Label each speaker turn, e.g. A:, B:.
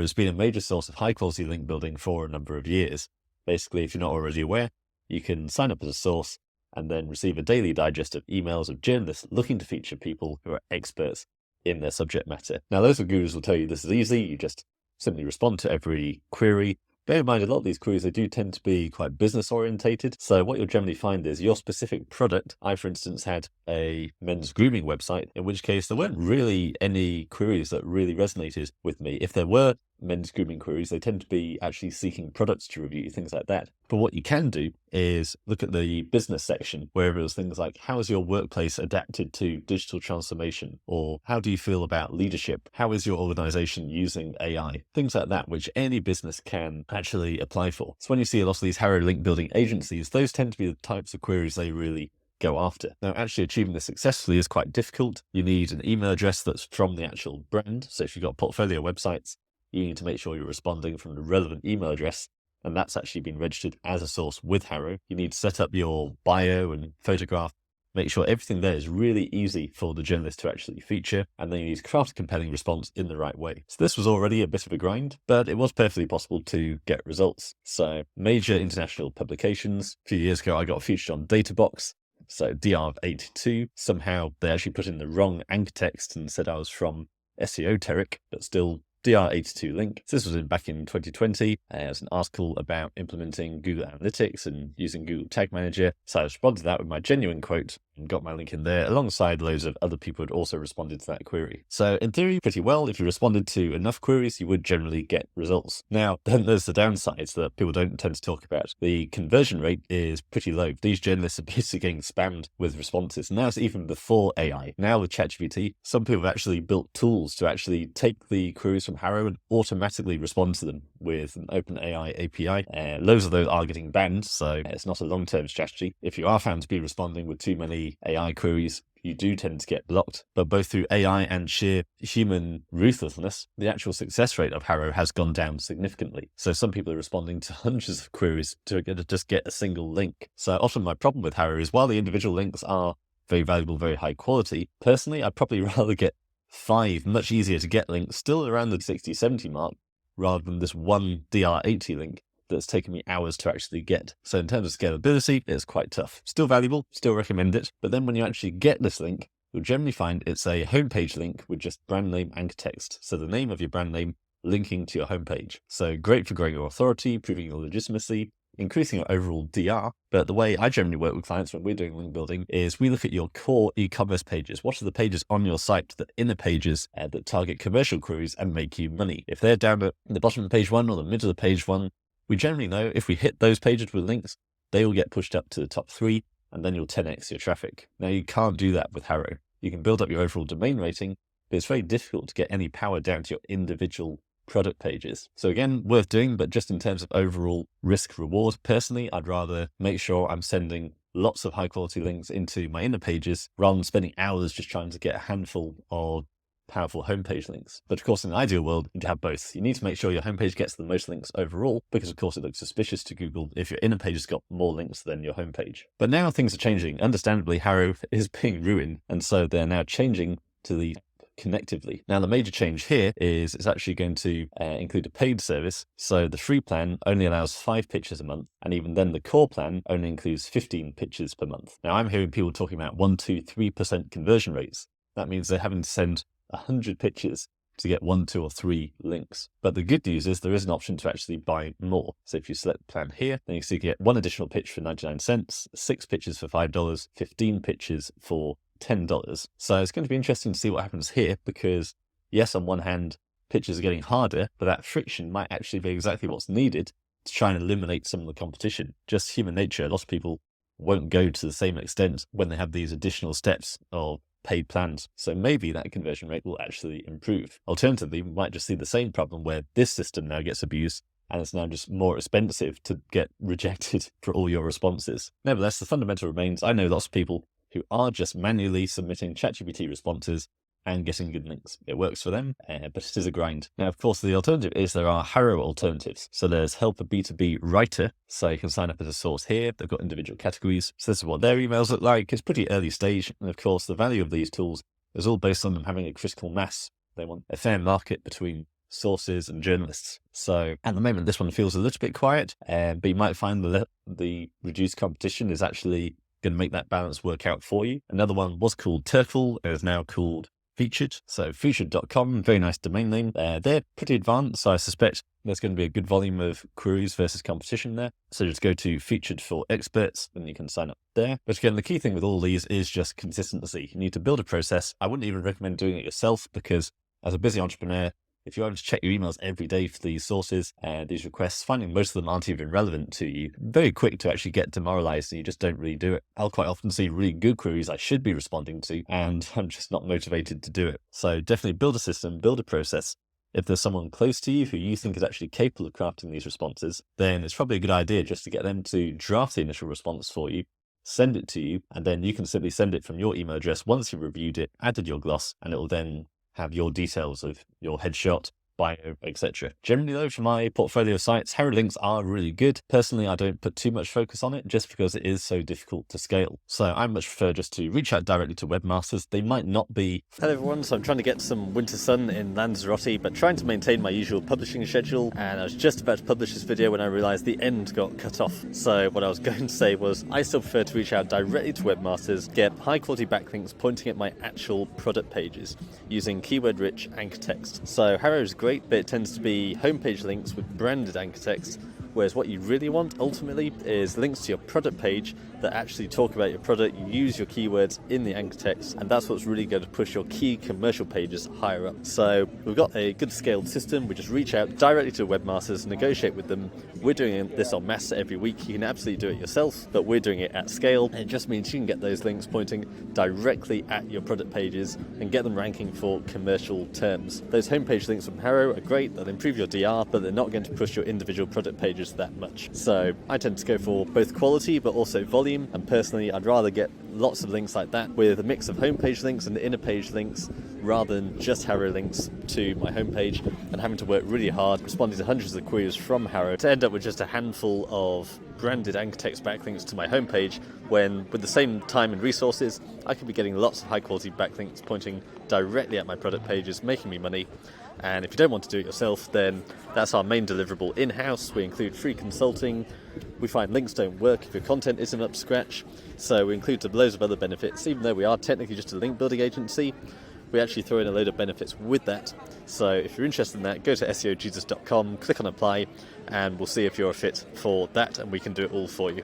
A: has been a major source of high quality link building for a number of years. Basically, if you're not already aware, you can sign up as a source and then receive a daily digest of emails of journalists looking to feature people who are experts in their subject matter. Now, loads of gurus will tell you this is easy. You just simply respond to every query. Bear in mind, a lot of these queries, they do tend to be quite business orientated. So what you'll generally find is your specific product. I, for instance, had a men's grooming website, in which case there weren't really any queries that really resonated with me. If there were men's grooming queries, they tend to be actually seeking products to review, things like that. But what you can do is look at the business section, where it was things like, how is your workplace adapted to digital transformation? Or how do you feel about leadership? How is your organization using AI? Things like that, which any business can actually apply for. So when you see a lot of these HARO link building agencies, those tend to be the types of queries they really go after. Now, actually achieving this successfully is quite difficult. You need an email address that's from the actual brand. So if you've got portfolio websites, you need to make sure you're responding from the relevant email address, and that's actually been registered as a source with HARO. You need to set up your bio and photograph, make sure everything there is really easy for the journalist to actually feature, and then you need to craft a compelling response in the right way. So this was already a bit of a grind, but it was perfectly possible to get results. So major international publications. A few years ago, I got featured on Databox. So DR82, somehow they actually put in the wrong anchor text and said I was from SEOteric, but still DR82 link. So this was back in 2020. It was an article about implementing Google Analytics and using Google Tag Manager. So I responded to that with my genuine quote and got my link in there alongside loads of other people who had also responded to that query. So in theory, pretty well. If you responded to enough queries, you would generally get results. Now, then there's the downsides that people don't tend to talk about. The conversion rate is pretty low. These journalists are basically getting spammed with responses. And that's even before AI. Now with ChatGPT, some people have actually built tools to actually take the queries from HARO and automatically respond to them with an OpenAI API. Loads of those are getting banned, so it's not a long-term strategy. If you are found to be responding with too many AI queries, you do tend to get blocked. But both through AI and sheer human ruthlessness, the actual success rate of HARO has gone down significantly. So some people are responding to hundreds of queries to just get a single link. So often my problem with HARO is, while the individual links are very valuable, very high quality, personally, I'd probably rather get 5 much easier to get links still around the 60-70 mark, rather than this one DR80 link that's taken me hours to actually get. So in terms of scalability, it's quite tough. Still valuable, still recommend it. But then when you actually get this link, you'll generally find it's a homepage link with just brand name anchor text. So the name of your brand name linking to your homepage. So great for growing your authority, proving your legitimacy, increasing your overall DR. But the way I generally work with clients when we're doing link building is we look at your core e-commerce pages. What are the pages on your site, the inner pages that target commercial queries and make you money? If they're down at the bottom of page 1 or the middle of page 1, we generally know if we hit those pages with links, they will get pushed up to the top 3, and then you'll 10x your traffic. Now, you can't do that with HARO. You can build up your overall domain rating, but it's very difficult to get any power down to your individual product pages. So again, worth doing, but just in terms of overall risk reward, personally, I'd rather make sure I'm sending lots of high quality links into my inner pages rather than spending hours just trying to get a handful of powerful homepage links. But of course, in the ideal world, you'd have both. You need to make sure your homepage gets the most links overall, because of course it looks suspicious to Google if your inner page has got more links than your homepage. But now things are changing. Understandably, HARO is being ruined, and so they're now changing to the Connectively. Now, the major change here is it's actually going to include a paid service. So the free plan only allows 5 pictures a month, and even then the core plan only includes 15 pictures per month. Now, I'm hearing people talking about 1, 2, 3% conversion rates. That means they're having to send 100 pictures to get 1, 2, or 3 links. But the good news is there is an option to actually buy more. So if you select the plan here, then you see you get 1 additional pitch for 99 cents, 6 pitches for $5, 15 pitches for $10. So it's going to be interesting to see what happens here, because yes, on one hand, pitches are getting harder, but that friction might actually be exactly what's needed to try and eliminate some of the competition. Just human nature, a lot of people won't go to the same extent when they have these additional steps of paid plans. So maybe that conversion rate will actually improve. Alternatively, we might just see the same problem where this system now gets abused and it's now just more expensive to get rejected for all your responses. Nevertheless, the fundamental remains. I know lots of people who are just manually submitting ChatGPT responses and getting good links. It works for them, but it is a grind. Now, of course, the alternative is there are HARO alternatives. So there's Help a B2B Writer. So you can sign up as a source here. They've got individual categories. So this is what their emails look like. It's pretty early stage. And of course, the value of these tools is all based on them having a critical mass. They want a fair market between sources and journalists. So at the moment, this one feels a little bit quiet, but you might find the reduced competition is actually going to make that balance work out for you. Another one was called Turtle. It is now called Featured. So featured.com, very nice domain name. They're pretty advanced, so I suspect there's going to be a good volume of queries versus competition there. So just go to Featured for Experts and you can sign up there. But again, the key thing with all these is just consistency. You need to build a process. I wouldn't even recommend doing it yourself, because as a busy entrepreneur, if you're able to check your emails every day for these sources and these requests, finding most of them aren't even relevant to you, very quick to actually get demoralized and you just don't really do it. I'll quite often see really good queries I should be responding to, and I'm just not motivated to do it. So definitely build a system, build a process. If there's someone close to you who you think is actually capable of crafting these responses, then it's probably a good idea just to get them to draft the initial response for you, send it to you, and then you can simply send it from your email address once you've reviewed it, added your gloss, and it will then have your details of your headshot, bio, etc. Generally though, for my portfolio sites, HARO links are really good. Personally, I don't put too much focus on it just because it is so difficult to scale. So I much prefer just to reach out directly to webmasters. They might not be... Hello everyone, so I'm trying to get some winter sun in Lanzarote, but trying to maintain my usual publishing schedule, and I was just about to publish this video when I realised the end got cut off. So what I was going to say was, I still prefer to reach out directly to webmasters, get high quality backlinks pointing at my actual product pages using keyword rich anchor text. So HARO is great, but it tends to be homepage links with branded anchor text, whereas what you really want ultimately is links to your product page that actually talk about your product. You use your keywords in the anchor text, and that's what's really going to push your key commercial pages higher up. So we've got a good scaled system. We just reach out directly to webmasters, negotiate with them. We're doing this en masse every week. You can absolutely do it yourself, but we're doing it at scale. And it just means you can get those links pointing directly at your product pages and get them ranking for commercial terms. Those homepage links from HARO are great. They'll improve your DR, but they're not going to push your individual product pages that much. So I tend to go for both quality but also volume, and personally I'd rather get lots of links like that with a mix of homepage links and inner page links rather than just HARO links to my homepage and having to work really hard responding to hundreds of queries from HARO to end up with just a handful of branded anchor text backlinks to my homepage, when with the same time and resources I could be getting lots of high quality backlinks pointing directly at my product pages, making me money. And if you don't want to do it yourself, then that's our main deliverable in-house. We include free consulting. We find links don't work if your content isn't up to scratch. So we include loads of other benefits. Even though we are technically just a link building agency, we actually throw in a load of benefits with that. So if you're interested in that, go to seojesus.com, click on apply, and we'll see if you're a fit for that, and we can do it all for you.